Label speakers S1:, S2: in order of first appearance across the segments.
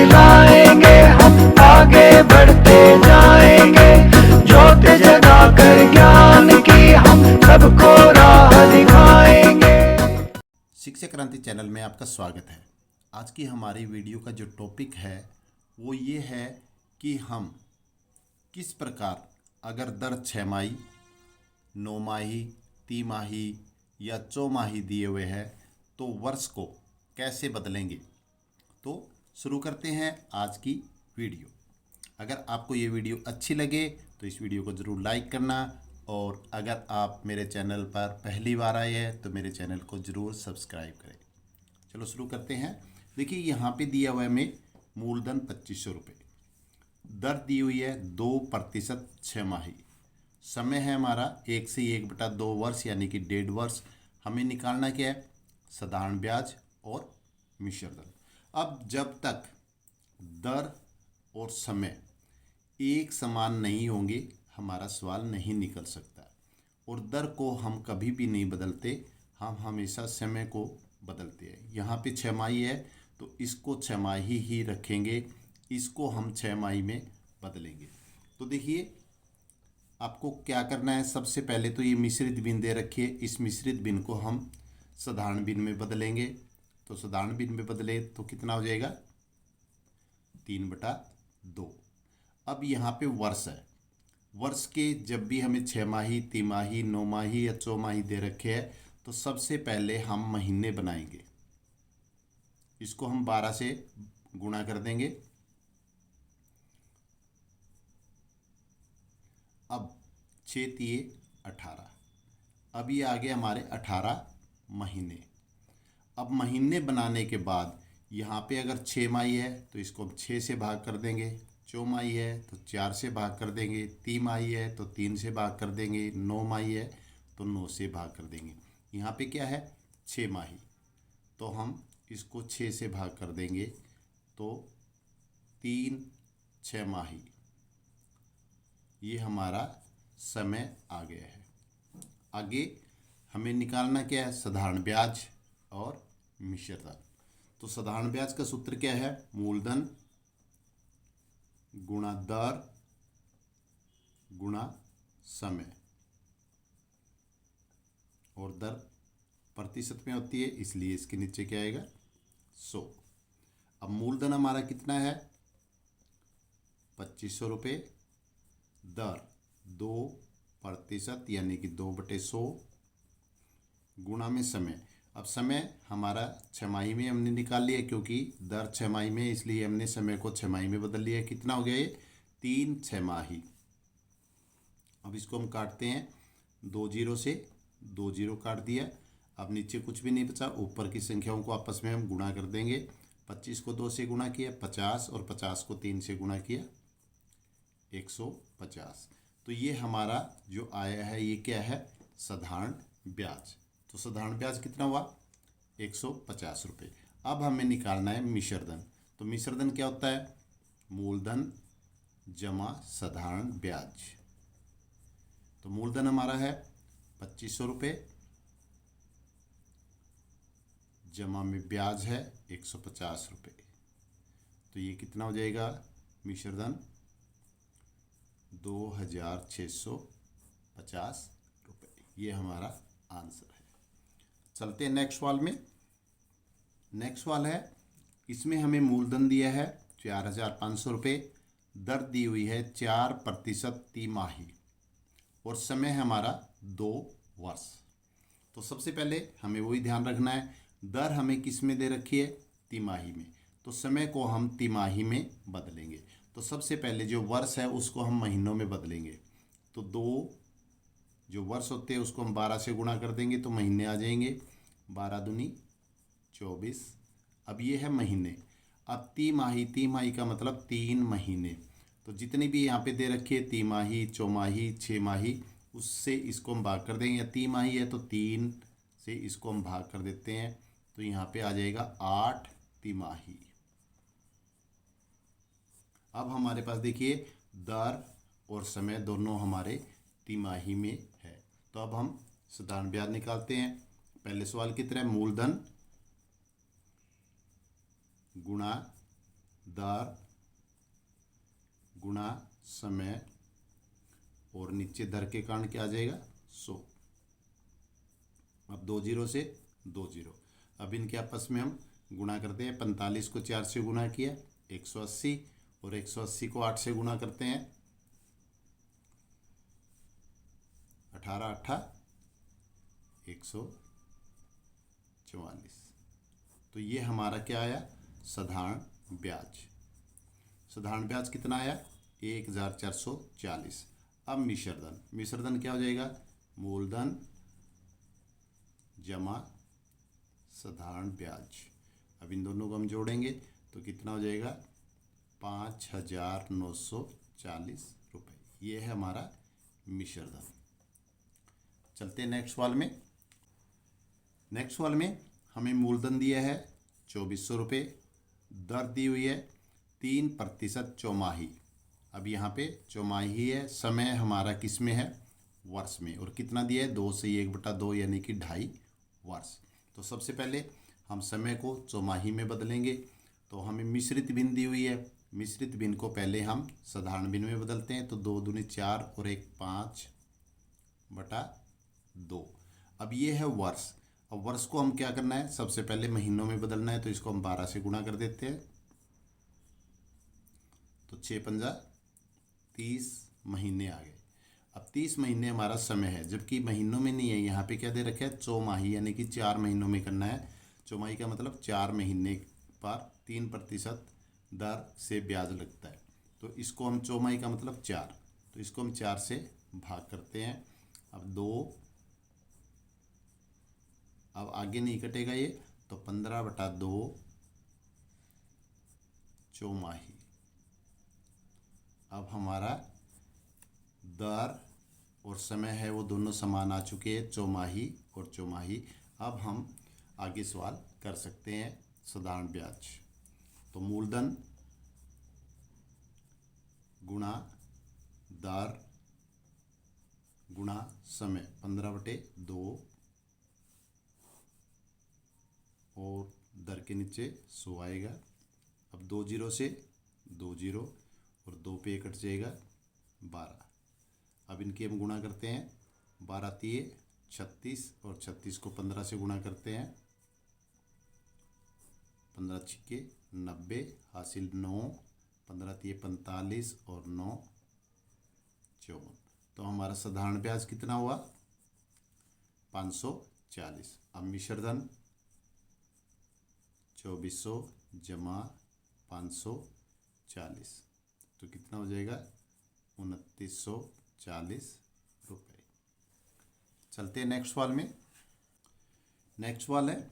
S1: दिलाएंगे, हम आगे बढ़ते जाएंगे। ज्योत जगाकर ज्ञान की हम सबको राह दिखाएंगे।
S2: शिक्षा क्रांति चैनल में आपका स्वागत है। आज की हमारी वीडियो का जो टॉपिक है वो ये है कि हम किस प्रकार अगर दर 6 माही, 9 माही, तिमाही या चौमाही दिए हुए हैं तो वर्ष को कैसे बदलेंगे। तो शुरू करते हैं आज की वीडियो। अगर आपको ये वीडियो अच्छी लगे तो इस वीडियो को ज़रूर लाइक करना, और अगर आप मेरे चैनल पर पहली बार आए हैं तो मेरे चैनल को ज़रूर सब्सक्राइब करें। चलो शुरू करते हैं। देखिए यहाँ पे दिया हुआ है हमें मूलधन 2500 रुपये, दर दी हुई है 2% 6 माही, समय है हमारा 1 से 1/2 वर्ष यानी कि 1.5 वर्ष। हमें निकालना क्या है, साधारण ब्याज और मिश्र दर। अब जब तक दर और समय एक समान नहीं होंगे हमारा सवाल नहीं निकल सकता, और दर को हम कभी भी नहीं बदलते, हम हमेशा समय को बदलते हैं। यहाँ पे 6 माही है तो इसको 6 माही ही रखेंगे, इसको हम 6 माही में बदलेंगे। तो देखिए आपको क्या करना है, सबसे पहले तो ये मिश्रित बिन दे रखिए, इस मिश्रित बिन को हम साधारण बिन में बदलेंगे। तो साधारण बिन में बदले तो कितना हो जाएगा, 3/2। अब यहाँ पे वर्ष है, वर्ष के जब भी हमें 6 माही, तिमाही, 9 माही या चौमाही दे रखे हैं तो सबसे पहले हम महीने बनाएंगे। इसको हम 12 से गुणा कर देंगे। अब 6 तिये 18, अब ये आ गए हमारे 18 महीने। अब महीने बनाने के बाद यहाँ पे अगर 6 माही है तो इसको हम 6 से भाग कर देंगे, चौमाही है तो 4 से भाग कर देंगे, तिमाही है तो 3 से भाग कर देंगे, 9 माही है तो 9 से भाग कर देंगे। यहाँ पे क्या है, 6 माही, तो हम इसको 6 से भाग कर देंगे तो 3 6 माही, ये हमारा समय आ गया है। आगे हमें निकालना क्या है, साधारण ब्याज और मिश्र दर। तो साधारण ब्याज का सूत्र क्या है, मूलधन गुणा दर गुणा समय, और दर प्रतिशत में होती है इसलिए इसके नीचे क्या आएगा, 100। अब मूलधन हमारा कितना है, 2500 रुपये, दर 2% यानी कि 2/100, गुणा में समय। अब समय हमारा 6 माही में हमने निकाल लिया, क्योंकि दर 6 माही में, इसलिए हमने समय को 6 माही में बदल लिया। कितना हो गया ये, 3 6 माही। अब इसको हम काटते हैं, 2 जीरो से 2 जीरो काट दिया। अब नीचे कुछ भी नहीं बचा, ऊपर की संख्याओं को आपस में हम गुणा कर देंगे। 25 को 2 से गुणा किया 50, और 50 को 3 से गुणा किया 150। तो ये हमारा जो आया है ये क्या है, साधारण ब्याज। तो साधारण ब्याज कितना हुआ, 150 रुपये। अब हमें निकालना है मिश्रधन। तो मिश्रधन क्या होता है, मूलधन जमा साधारण ब्याज। तो मूलधन हमारा है 2500 रुपये, जमा में ब्याज है 150 रुपये। तो ये कितना हो जाएगा, मिश्रधन 2650 रुपये। ये हमारा आंसर है। चलते हैं नेक्स्ट सवाल में। नेक्स्ट सवाल है, इसमें हमें मूलधन दिया है 4500 रुपये, दर दी हुई है 4% तिमाही, और समय है हमारा 2 वर्ष। तो सबसे पहले हमें वही ध्यान रखना है, दर हमें किस में दे रखी है, तिमाही में, तो समय को हम तिमाही में बदलेंगे। तो सबसे पहले जो वर्ष है उसको हम महीनों में बदलेंगे। तो 2 जो वर्ष होते हैं उसको हम 12 से गुणा कर देंगे तो महीने आ जाएंगे, 12 दूनी 24। अब ये है महीने। अब तिमाही, तिमाही का मतलब 3 महीने। तो जितनी भी यहाँ पे दे रखी है, तिमाही, चौमाही, 6 माही, उससे इसको हम भाग कर देंगे। या तिमाही है तो 3 से इसको हम भाग कर देते हैं, तो यहाँ पे आ जाएगा 8 तिमाही। अब हमारे पास देखिए दर और समय दोनों हमारे तिमाही में है। तो अब हम साधारण ब्याज निकालते हैं। पहले सवाल की तरह मूलधन गुणा दर गुणा समय और नीचे दर के कारण क्या आ जाएगा 100। अब 2 जीरो से 2 जीरो, अब इनके आपस में हम गुणा करते हैं। 45 को 4 से गुणा किया 180 और 180 को 8 से गुणा करते हैं 18 8 144। तो ये हमारा क्या आया साधारण ब्याज। साधारण ब्याज कितना आया 1440। अब मिश्रधन क्या हो जाएगा मूलधन जमा साधारण ब्याज। अब इन दोनों को हम जोड़ेंगे तो कितना हो जाएगा 5940 रुपये। ये है हमारा मिश्रधन। चलते हैं नेक्स्ट वाल में। नेक्स्ट वाल में हमें मूलधन दिया है 2400 रुपये, दर दी हुई है 3% चौमाही। अब यहाँ पे चौमाही है, समय हमारा किस में है वर्ष में, और कितना दिया है 2 से 1/2 यानी कि 2.5 वर्ष। तो सबसे पहले हम समय को चौमाही में बदलेंगे। तो हमें मिश्रित भिन्न दी हुई है, मिश्रित भिन्न को पहले हम साधारण भिन्न में बदलते हैं। तो 2 दूनी 4 और 1 5/2। अब ये है वर्ष। अब वर्ष को हम क्या करना है सबसे पहले महीनों में बदलना है। तो इसको हम 12 से गुणा कर देते हैं। तो 6 पंजा 30 महीने आ गए। अब 30 महीने हमारा समय है, जबकि महीनों में नहीं है। यहाँ पे क्या दे रखा है चौमाही, यानी कि 4 महीनों में करना है। चौमाही का मतलब 4 महीने पर 3% दर से ब्याज लगता है। तो इसको हम चौमाही का मतलब 4, तो इसको हम 4 से भाग करते हैं। अब 2, अब आगे नहीं कटेगा ये, तो 15/2 चौमाही। अब हमारा दर और समय है वो दोनों समान आ चुके हैं, चौमाही और चौमाही। अब हम आगे सवाल कर सकते हैं साधारण ब्याज। तो मूलधन गुणा दर गुणा समय 15/2 और दर के नीचे 100 आएगा। अब 2 जीरो से 2 जीरो और 2 पे कट जाएगा 12। अब इनके हम गुणा करते हैं। 12 तिये 36 और 36 को 15 से गुणा करते हैं। 15 छिक्के 90 हासिल 9, 15 तिये 45 और 9 54। तो हमारा साधारण ब्याज कितना हुआ 540। अब मिश्रधन 2400 जमा 540, तो कितना हो जाएगा 2940 रुपये। चलते हैं नेक्स्ट वाल में। नेक्स्ट वाल है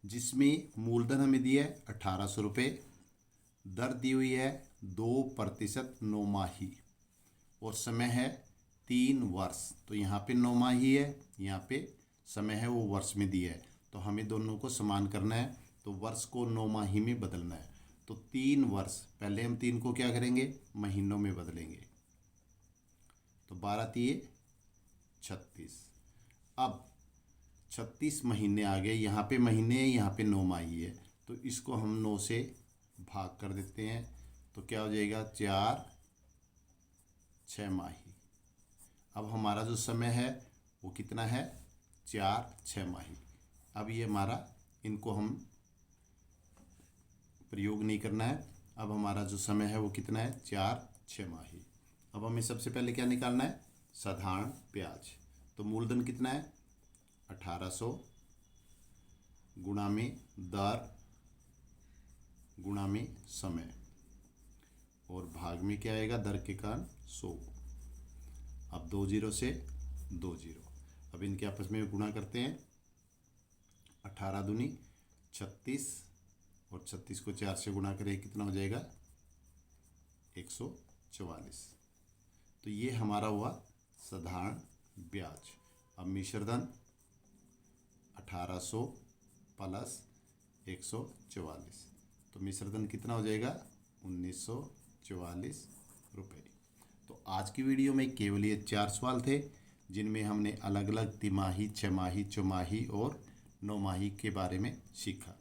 S2: जिसमें मूलधन हमें दिया है 1800 रुपये, दर दी हुई है 2% नौमाही और समय है 3 वर्ष। तो यहाँ पे नौमाही है, यहाँ पे समय है वो वर्ष में दिया है। तो हमें दोनों को समान करना है, तो वर्ष को नौमाही में बदलना है। तो 3 वर्ष, पहले हम 3 को क्या करेंगे महीनों में बदलेंगे। तो 12 तिये 36। अब 36 महीने आ गए। यहाँ पे महीने है, यहाँ पे नौमाही है, तो इसको हम 9 से भाग कर देते हैं। तो क्या हो जाएगा 4 6 माही। अब हमारा जो समय है वो कितना है 4 6 माही। अब ये हमारा, इनको हम प्रयोग नहीं करना है। अब हमारा जो समय है वो कितना है 4 6 माही। अब हमें सबसे पहले क्या निकालना है साधारण ब्याज। तो मूलधन कितना है 1800 गुणा में दर गुणा में समय और भाग में क्या आएगा दर के कारण 100। अब 2 जीरो से 2 जीरो, अब इनके आपस में गुणा करते हैं। 18 दूनी 36 और 36 को 4 से गुणा करें कितना हो जाएगा 144। तो ये हमारा हुआ साधारण ब्याज। अब मिश्रधन 1800 प्लस 144, तो मिश्रधन कितना हो जाएगा 1944 रुपये। तो आज की वीडियो में केवल ये 4 सवाल थे जिनमें हमने अलग अलग तिमाही, छमाही, चौमाही और नौमाही के बारे में सीखा।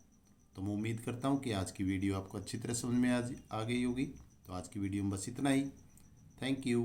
S2: तो मैं उम्मीद करता हूँ कि आज की वीडियो आपको अच्छी तरह समझ में आ गई होगी। तो आज की वीडियो में बस इतना ही। Thank you.